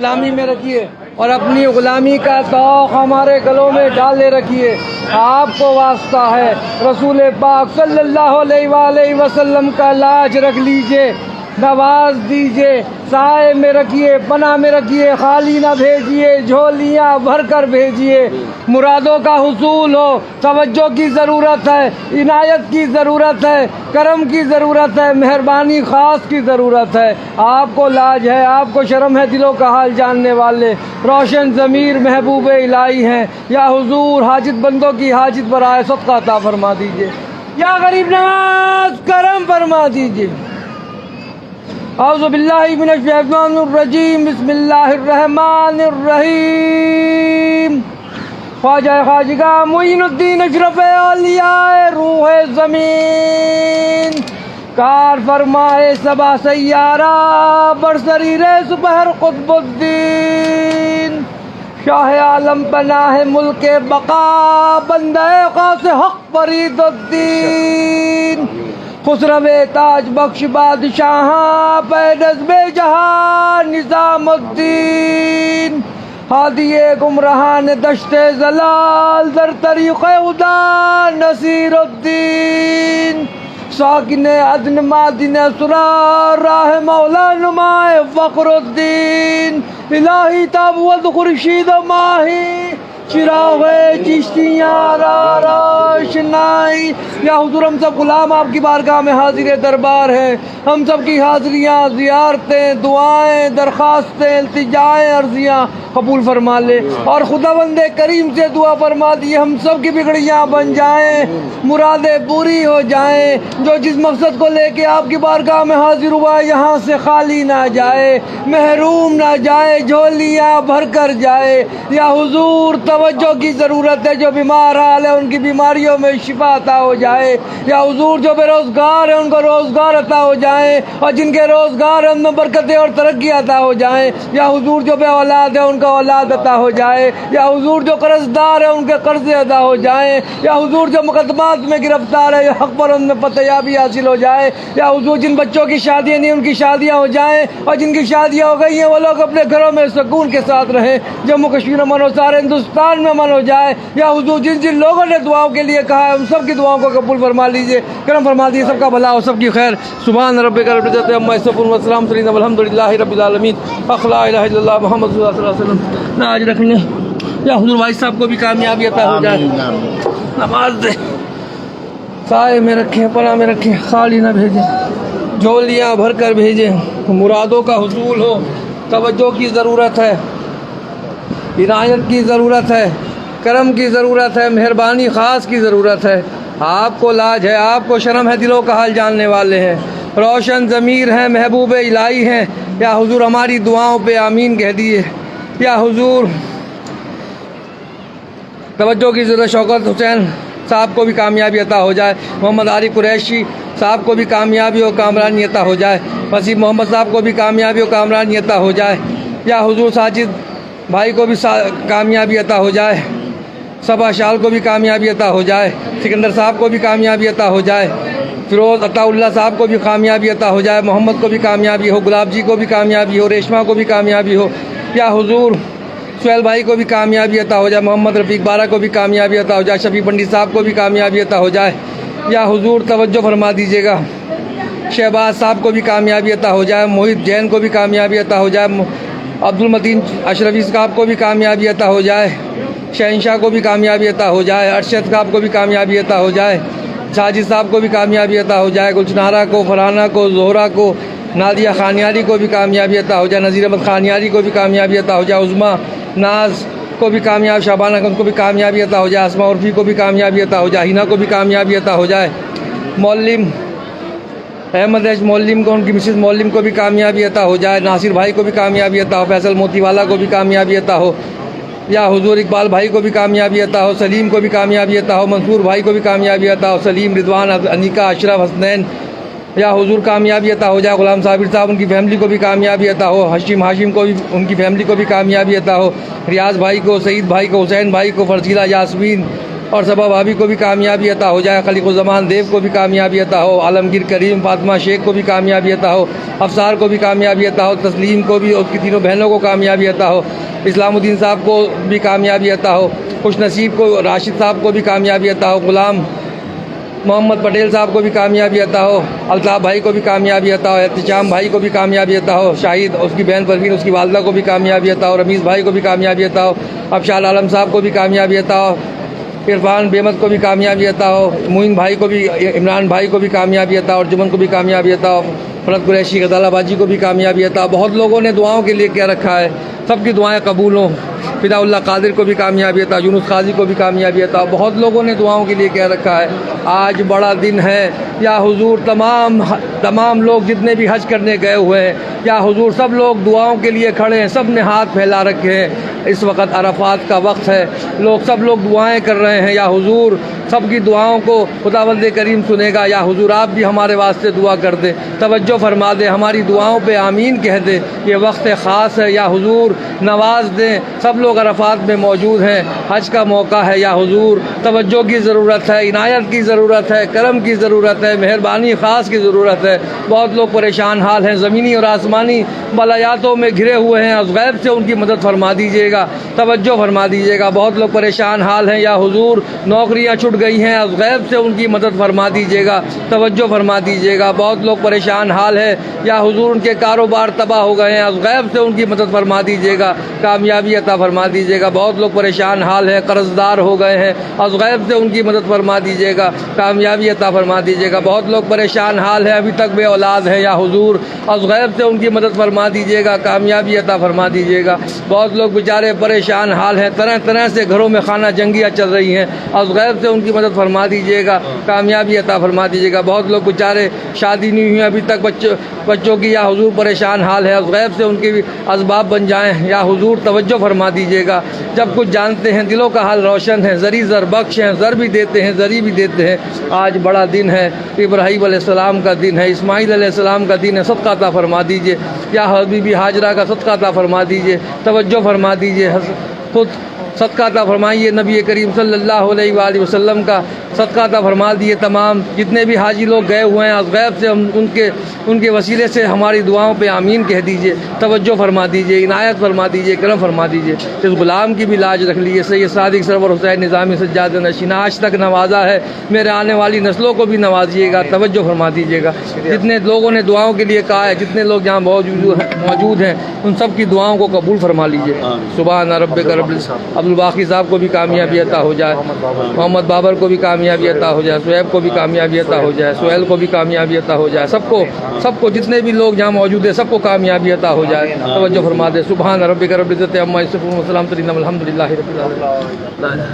غلامی میں رکھیے اور اپنی غلامی کا توق ہمارے گلوں میں ڈالے رکھیے. آپ کو واسطہ ہے رسول پاک صلی اللہ علیہ وآلہ وسلم کا لاج رکھ لیجئے، نواز دیجئے، سائے میں رکھیے، پناہ میں رکھیے، خالی نہ بھیجیے، جھولیاں بھر کر بھیجیے. مرادوں کا حصول ہو، توجہ کی ضرورت ہے، عنایت کی ضرورت ہے، کرم کی ضرورت ہے، مہربانی خاص کی ضرورت ہے. آپ کو لاج ہے، آپ کو شرم ہے، دلوں کا حال جاننے والے روشن ضمیر محبوب الہی ہیں. یا حضور حاجت بندوں کی حاجت برائے صدقہ عطا فرما دیجئے. یا غریب نواز کرم فرما دیجئے. اعوذ باللہ من الشیطان الرجیم، بسم اللہ الرحمن الرحیم. خواجہ خواجگاہ معین الدین اشرف اولیاء روح زمین، کار فرمائے سبا سیارہ برسریر سپہر قطب الدین، شاہ عالم پناہ ملک بقا بندہ خاص حق فرید الدین، خسرو تاج بخش بادشاہ پیدز بے جہاں نظام الدین، ہادی گمراہان دشت زلال در طریق خدا نصیر الدین، ساکن عدن معدن اسرار راہ مولا نمائے فخر الدین، الہی تابوت خورشید و ماہی چراغ چشتیاں را روشنائی. یا حضور ہم سب غلام آپ کی بارگاہ میں حاضر دربار ہیں. ہم سب کی حاضریاں، زیارتیں، دعائیں، درخواستیں، التجائیں، عرضیاں قبول فرما لے اور خداوند کریم سے دعا فرما دیے ہم سب کی بگڑیاں بن جائیں، مرادیں پوری ہو جائیں. جو جس مقصد کو لے کے آپ کی بارگاہ میں حاضر ہوا یہاں سے خالی نہ جائے، محروم نہ جائے، جھولیاں بھر کر جائے. یا حضور توجہ کی ضرورت ہے، جو بیمار حال ہے ان کی بیماریوں میں شفا عطا ہو جائے. یا حضور جو بے روزگار ہیں ان کو روزگار عطا ہو جائیں اور جن کے روزگار ہیں ان میں برکتیں اور ترقی عطا ہو جائیں. یا حضور جو بے اولاد ہیں ان کو اولاد عطا ہو جائے. یا حضور جو قرض دار ہیں ان کے قرض ادا ہو جائیں. یا حضور جو مقدمات میں گرفتار ہے حق پر ان میں فتحیابی حاصل ہو جائے. یا حضور جن بچوں کی شادیاں نہیں ان کی شادیاں ہو جائیں اور جن کی شادیاں ہو گئی ہیں وہ لوگ اپنے گھروں میں سکون کے ساتھ رہیں. جموں کشمیر امن ہو، سارے ہندوستان میں امن ہو جائے. یا حضور جن جن لوگوں نے دعاؤں کے لیے کہا ہے ان سب کی دعاؤں کو قبول فرما لیجئے، کرم فرما دیجئے، سب کا بھلا ہو، سب کی خیر. سبحان ربک رب العزت عما یصفون والسلام علی المرسلین والحمد للہ رب العالمین. لا الہ الا اللہ محمد صلی اللہ علیہ وسلم. آج رکھنے یا حضور بھائی صاحب کو بھی کامیابی عطا ہو جائے. نماز دے، سائے میں رکھیں، پناہ میں رکھیں، خالی نہ بھیجیں، جھولیاں بھر کر بھیجیں. مرادوں کا حصول ہو، توجہ کی ضرورت ہے، عنایت کی ضرورت ہے، کرم کی ضرورت ہے، مہربانی خاص کی ضرورت ہے. آپ کو لاج ہے، آپ کو شرم ہے، دلوں کا حال جاننے والے ہیں، روشن ضمیر ہیں، محبوب الہی ہیں. یا حضور ہماری دعاؤں پہ آمین کہہ دیے. یا حضور توجہ کی ضرورت، شوکت حسین صاحب کو بھی کامیابی عطا ہو جائے. محمد عارف قریشی صاحب کو بھی کامیابی و کامرانی عطا ہو جائے. وسیم محمد صاحب کو بھی کامیابی و کامرانی عطا ہو جائے. یا حضور ساجد بھائی کو بھی کامیابی عطا ہو جائے. صبا شال کو بھی کامیابی عطا ہو جائے. سکندر صاحب کو بھی کامیابی عطا ہو جائے. فیروز عطا اللہ صاحب کو بھی کامیابی عطا ہو جائے. محمد کو بھی کامیابی ہو. گلاب جی کو بھی کامیابی ہو. ریشمہ کو بھی کامیابی ہو. یا حضور سہیل بھائی کو بھی کامیابی عطا ہو جائے. محمد رفیق بارہ کو بھی کامیابی عطا ہو جائے. شفیع پنڈت صاحب کو بھی کامیابی عطا ہو جائے. یا حضور توجہ فرما دیجیے گا، شہباز صاحب کو بھی کامیابی عطا ہو جائے. موہت جین کو بھی کامیابی عطا ہو جائے. عبد المتین اشرفی صاحب کو بھی کامیابی عطا ہو جائے. شہنشاہ کو بھی کامیابی عطا ہو جائے. ارشد صاحب کو بھی کامیابی عطا ہو جائے. ساجد صاحب کو بھی کامیابی عطا ہو جائے. گلچنارہ کو، فرحانہ کو، زہرہ کو، نادیہ خانیاری کو بھی کامیابی عطا ہو جائے. نذیر احمد خانیاری کو بھی کامیابی عطا ہو جائے. عظمیٰ ناز کو بھی کامیاب، شابانہ کو بھی کامیابی عطا ہو جائے. اسماء عرفی کو بھی کامیابی عطا ہو جائے. ہینا کو بھی کامیابی عطا ہو جائے. مولم احمد ایش مولم کو، ان کی مسز مولم کو بھی کامیابی عطا ہو جائے. ناصر بھائی کو بھی کامیابی عطا ہو. فیصل موتی والا کو بھی کامیابی عطا ہو. یا حضور اقبال بھائی کو بھی کامیابی عطا ہو. سلیم کو بھی کامیابی عطا ہو. منصور بھائی کو بھی کامیابی عطا ہو. سلیم، رضوان، انیکا، اشرف، حسنین یا حضور کامیابی عطا ہو جائے. غلام صابر صاحب ان کی فیملی کو بھی کامیابی عطا ہو. ہاشم کو بھی ان کی فیملی کو بھی کامیابی عطا ہو. ریاض بھائی کو، سعید بھائی کو، حسین بھائی کو، فرزیلہ، یاسمین اور صبا بھابی کو بھی کامیابی عطا ہو جائے، خلیق الزمان دیو کو بھی کامیابی عطا ہو، عالمگیر کریم فاطمہ شیخ کو بھی کامیابی عطا ہو، افسار کو بھی کامیابی عطا ہو، تسلیم کو بھی، اس کی تینوں بہنوں کو کامیابی عطا ہو، اسلام الدین صاحب کو بھی کامیابی عطا ہو، خوش نصیب کو، راشد صاحب کو بھی کامیابی عطا ہو، غلام محمد پٹیل صاحب کو بھی کامیابی عطا ہو، الطاف بھائی کو بھی کامیابی عطا ہو، احتشام بھائی کو بھی کامیابی عطا ہو، شاہد اس کی بہن پروین اس کی والدہ کو بھی کامیابی عطا ہو، رمیز بھائی کو بھی کامیابی عطا ہو، ابشار عالم صاحب کو بھی کامیابی عطا ہو، عرفان بیمت کو بھی کامیابی عطا ہو، معین بھائی کو بھی، عمران بھائی کو بھی کامیابی عطا ہو، ارجمن کو بھی کامیابی عطا ہو، فرد قریشی غزالہ باجی کو بھی کامیابی عطا ہو۔ بہت لوگوں نے دعاؤں کے لیے کیا رکھا ہے، سب کی دعائیں قبول ہوں۔ فدا اللہ قادر کو بھی کامیابی عطا، یونس قاضی کو بھی کامیابی عطا۔ بہت لوگوں نے دعاؤں کے لیے کیا رکھا ہے۔ آج بڑا دن ہے، یا حضور تمام لوگ جتنے بھی حج کرنے گئے ہوئے ہیں، یا حضور سب لوگ دعاؤں کے لیے کھڑے ہیں، سب نے ہاتھ پھیلا رکھے ہیں۔ اس وقت عرفات کا وقت ہے، سب لوگ دعائیں کر رہے ہیں، یا حضور سب کی دعاؤں کو خداوند کریم سنے گا۔ یا حضور آپ بھی ہمارے واسطے دعا کر دیں، توجہ فرما دیں، ہماری دعاؤں پہ آمین کہہ دیں۔ یہ وقت خاص ہے، یا حضور نواز دیں۔ سب لوگ عرفات میں موجود ہیں، حج کا موقع ہے، یا حضور توجہ کی ضرورت ہے، عنایت کی ضرورت ہے، کرم کی ضرورت ہے، مہربانی خاص کی ضرورت ہے۔ بہت لوگ پریشان حال ہیں، زمینی اور آسمانی بلایاتوں میں گھرے ہوئے ہیں، از غیب سے ان کی مدد فرما دیجیے گا، توجہ فرما دیجیے گا۔ بہت لوگ پریشان حال ہیں، یا حضور نوکریاں چھٹ گئی ہیں، از غیب سے ان کی مدد فرما دیجیے گا، توجہ فرما دیجیے گا۔ بہت لوگ پریشان حال ہے، یا حضور ان کے کاروبار تباہ ہو گئے ہیں، از غیب سے ان کی مدد فرما دیجیے گا، کامیابی عطا فرما دیجیے گا۔ بہت لوگ پریشان حال ہے، قرض دار ہو گئے ہیں، از غیب سے ان کی مدد فرما دیجیے گا، کامیابی عطا فرما دیجیے گا۔ بہت لوگ پریشان حال ہیں، ابھی تک بے اولاد ہیں، یا حضور از غیب سے ان کی مدد فرما دیجیے گا، کامیابی عطا فرما دیجیے گا۔ بہت لوگ بیچارے پریشان حال ہیں، طرح طرح سے گھروں میں خانہ جنگیاں چل رہی ہیں، از غیب سے ان کی مدد فرما دیجیے گا، کامیابی عطا فرما دیجیے گا۔ بہت لوگ بیچارے شادی نہیں ہوئی، ابھی تک بچوں کی، یا حضور پریشان حال ہے، از غیب سے ان کی بھی اسباب بن جائیں، یا حضور توجہ فرما دیجیے گا۔ جب کچھ جانتے ہیں، دلوں کا حال روشن ہے، زری زر بخش ہیں، زر بھی دیتے ہیں، زری بھی دیتے ہیں۔ آج بڑا دن ہے، ابراہیم علیہ السلام کا دن ہے، اسماعیل علیہ السلام کا دن ہے، صدقہ عطا فرما دیجیے، یا حبیبی ہاجرہ کا صدقہ عطا فرما دیجیے، توجہ فرما دیجیے، خود صدقہ عطا فرمائیے، نبی کریم صلی اللہ علیہ وآلہ وسلم کا صدقہ عطا فرما دیے۔ تمام جتنے بھی حاجی لوگ گئے ہوئے ہیں، از غیب سے ان کے وسیلے سے ہماری دعاؤں پہ آمین کہہ دیجیے، توجہ فرما دیجیے، عنایت فرما دیجیے، کرم فرما دیجیے۔ اس غلام کی بھی لاج رکھ لیجیے، سید صادق سرور حسین نظامی سجاد نشین آج تک نوازا ہے، میرے آنے والی نسلوں کو بھی نوازیے گا، توجہ فرما دیجیے گا۔ جتنے لوگوں نے دعاؤں کے لیے کہا ہے، جتنے لوگ یہاں موجود ہیں، ان سب کی دعاؤں کو قبول فرما لیجیے۔ سبحان ربک رب عبدالباقی صاحب کو بھی کامیابی عطا ہو جائے، محمد بابر کو بھی کامیابی عطا ہو جائے، شعیب کو بھی کامیابی عطا ہو جائے، سہیل کو بھی کامیابی عطا ہو جائے، سب کو جتنے بھی لوگ جہاں موجود ہیں، سب کو کامیابی عطا ہو جائے، توجہ فرما دے۔ سبحان ربک رب العزت عما یصفون وسلام الحمد للہ رب العالمین۔